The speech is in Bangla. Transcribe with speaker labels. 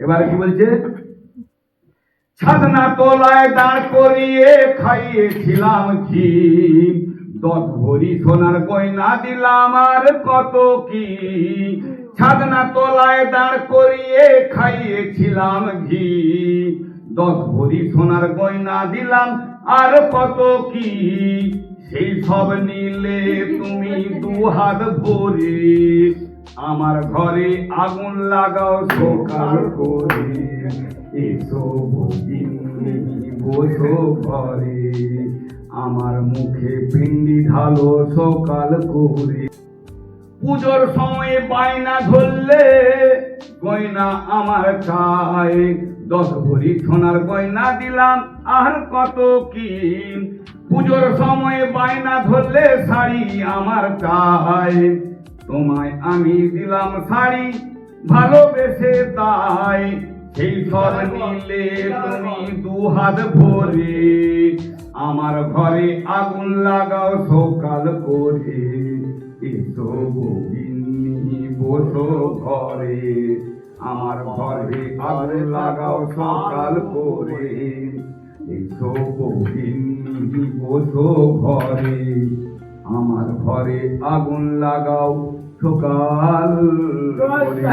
Speaker 1: এবার কি বলছে? ছাদনা তলায় দাঁড় করিয়ে খাইয়েছিলাম ঘি, 10 ভরি সোনার গয়না দিলাম আর কত কি। ছাদনা তলায় দাঁড় করিয়ে খাইয়েছিলাম ঘি, 10 ভরি সোনার গয়না দিলাম আর কত কি। সেই সব নিলে তুমি 2 হাত ভরে, আমার ঘরে আগুন লাগাও সকাল করে। এসো ভগিনী বসো ঘরে, আমার মুখে পিণ্ডি ঢালো সকাল করে। পুজোর সময় বায়না ধরলে গয়না আমার চাই, 10 ভরি সোনার গয়না দিলাম আর কত কি। পুজোর সময় বায়না ধরলে শাড়ি আমার চাই, তোমায় আমি দিলাম শাড়ি ভালোবেসে তাই। সেই সব নিলে তুমি 2 হাত ভরে, আমার ঘরে আগুন লাগাও সকাল করে। এসো ভগিনী বসো ঘরে, আমার ঘরে আগুন লাগাও সকাল করে। এসো ভগিনী বসো ঘরে, আমার ঘরে আগুন লাগাও সকাল করে।